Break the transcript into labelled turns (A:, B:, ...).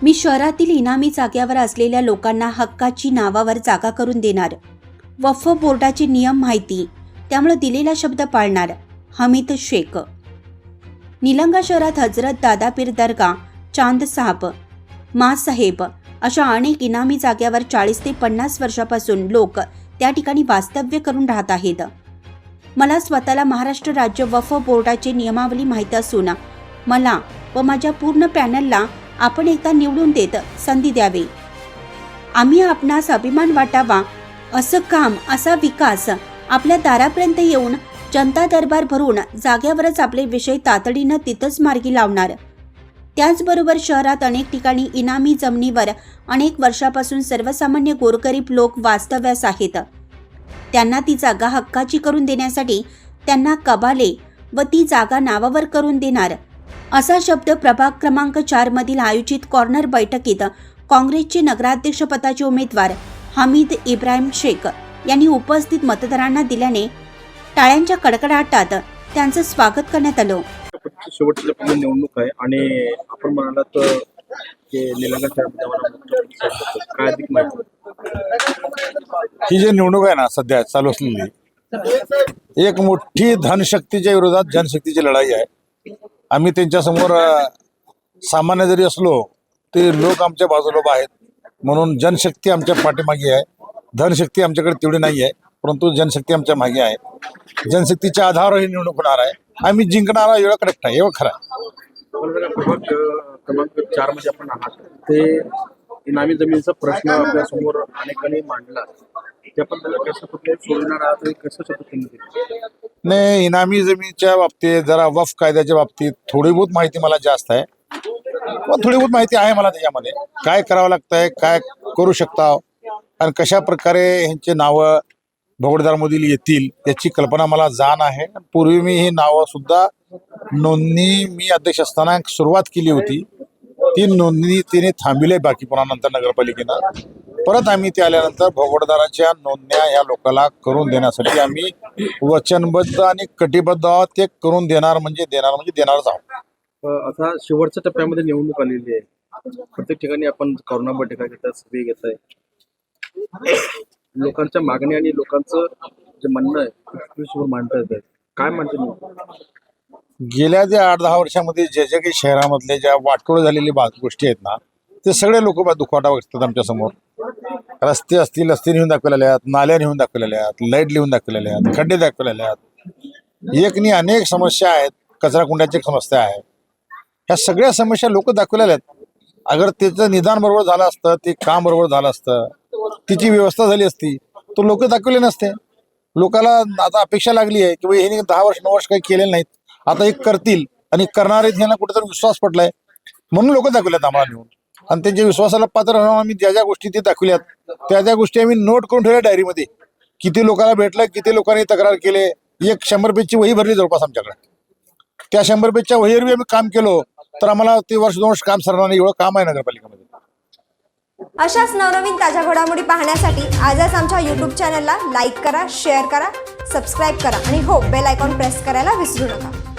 A: मी शहरातील इनामी जागेवर असलेल्या लोकांना हक्काची नावावर जागा करून देणार. वक्फ बोर्डाचे नियम माहिती, त्यामुळे दिलेला शब्द पाळणार. हमीद शेख. निलंगा शहरात हजरत दादापीर दर्गा, चांद साहब, मा साहेब अशा अनेक इनामी जागेवर 40 ते 50 वर्षापासून लोक त्या ठिकाणी वास्तव्य करून राहत आहेत. मला स्वतःला महाराष्ट्र राज्य वक्फ बोर्डाची नियमावली माहीत असून मला व माझ्या पूर्ण पॅनलला आपण एकदा निवडून देत संधी द्यावी. आम्ही आपणास अभिमान वाटावा असं काम, असा विकास आपल्या दारापर्यंत येऊन जनता दरबार भरून जाग्यावरच आपले विषय तातडीनं तिथंच मार्गी लावणार. त्याचबरोबर शहरात अनेक ठिकाणी इनामी जमिनीवर अनेक वर्षापासून सर्वसामान्य गोरगरीब लोक वास्तव्यास आहेत. त्यांना ती जागा हक्काची करून देण्यासाठी त्यांना कबाले व ती जागा नावावर करून देणार, असा शब्द प्रभाग क्रमांक 4 मधील आयोजित कॉर्नर बैठकीत काँग्रेसचे नगराध्यक्षपदाचे उमेदवार हमीद इब्राहिम शेख यांनी उपस्थित मतदारांना दिल्याने टाळ्यांच्या कडकडाटात त्यांचं स्वागत करण्यात आलं.
B: शेवटची निवडणूक आहे आणि आपण म्हणालात की निलंगा काय अधिक माहिती.
C: ही जी निवडणूक आहे ना सध्या चालू असलेली, एक मोठी धनशक्तीच्या विरोधात जनशक्तीची लढाई आहे. आम्ही त्यांच्यासमोर सामान्य जरी असलो ते लोक आमच्या बाजूला उभा आहेत, म्हणून जनशक्ती आमच्या पाठीमागे आहे. धनशक्ती आमच्याकडे तेवढी नाही आहे, परंतु जनशक्ती आमच्या मागे आहे. जनशक्तीच्या आधारावर ही निवडणूक होणार आहे. आम्ही जिंकणारा एवढं करेक्ट आहे, एवढं खरं आहे.
B: प्रभाग क्रमांक 4 मध्ये आपण आहात, ते इनामी जमिनीचा प्रश्न आपल्या समोर अनेकांनी मांडला, त्याबद्दल त्याला कसं कुठे सोडणार आहात, कसं पद्धतीने.
C: नाही, इनामी जमिनीच्या बाबतीत जरा वक्फ कायद्याच्या बाबतीत थोडी बहुत माहिती मला जास्त आहे, पण थोडी बहुत माहिती आहे मला त्याच्यामध्ये. काय करावं लागतंय, काय करू शकता आणि कशा प्रकारे ह्यांचे नावं भोगडदारमधील येतील याची कल्पना मला जाण आहे. पूर्वी मी ही नावं सुद्धा नोंदणी मी अध्यक्ष असताना सुरुवात केली होती. ती नोंदणी तिने थांबली बाकी पुन्हा नंतर नगरपालिकेनं परत आम्ही ते आल्यानंतर भोगडदाराच्या नोंदण्या या लोकांना करून देण्यासाठी आम्ही वचनबद्ध आणि कटिबद्ध आहोत. ते करून देणार म्हणजे देणारच आहोत.
B: आता शेवटच्या टप्प्यामध्ये निवडणूक आलेली आहे. प्रत्येक ठिकाणी आपण कोरोना बैठका घेतात, सभे घेत आहे. लोकांच्या मागणी आणि लोकांचं जे म्हणणं आहे मांडता येत आहे, काय म्हणते.
C: गेल्या जे 8-10 वर्षामध्ये जे जे काही शहरामधले ज्या वाटोळ झालेली गोष्टी आहेत ना, ते सगळे लोक दुखवाटा बघतात आमच्या समोर. रस्ते असतील, रस्ते नेऊन दाखवलेले आहेत, नाल्या नेऊन दाखवलेल्या आहेत, लाईट लिहून दाखवलेल्या आहेत, खड्डे दाखवलेले आहेत. एकनी अनेक समस्या आहेत, कचरा कुंड्याची समस्या आहे. ह्या सगळ्या समस्या लोक दाखवलेल्या आहेत. अगर त्याचं निदान बरोबर झालं असतं, ते काम बरोबर झालं असतं, तिची व्यवस्था झाली असती, तर लोक दाखवले नसते. लोकांना आता अपेक्षा लागली आहे की हे 10 वर्ष 9 वर्ष काही केलेलं नाहीत, आता हे करतील आणि करणारे ह्यांना कुठेतरी विश्वास पडलाय म्हणून लोक दाखवल्यात आम्हाला नेऊन. आणि त्यांच्या विश्वासाला पात्र राहून आम्ही ज्या ज्या गोष्टी ते दाखवल्यात त्या गोष्टी आम्ही नोट करून ठेवल्या डायरीमध्ये. किती लोकांना भेटलं, किती लोकांनी तक्रार केले. एक 100 पेजची वही भरली जवळपास आमच्याकडे. त्या 100 पेजच्या वहीवर आम्ही काम केलो तर आम्हाला ते 1-2 वर्ष काम सरणार नाही, एवढं काम आहे नगरपालिकेमध्ये.
D: अशाच नवनवीन ताज्या घडामोडी पाहण्यासाठी आजच आमच्या YouTube चॅनलला लाईक करा, शेअर करा, सबस्क्राईब करा आणि हो, बेल आयकॉन प्रेस करायला विसरू नका.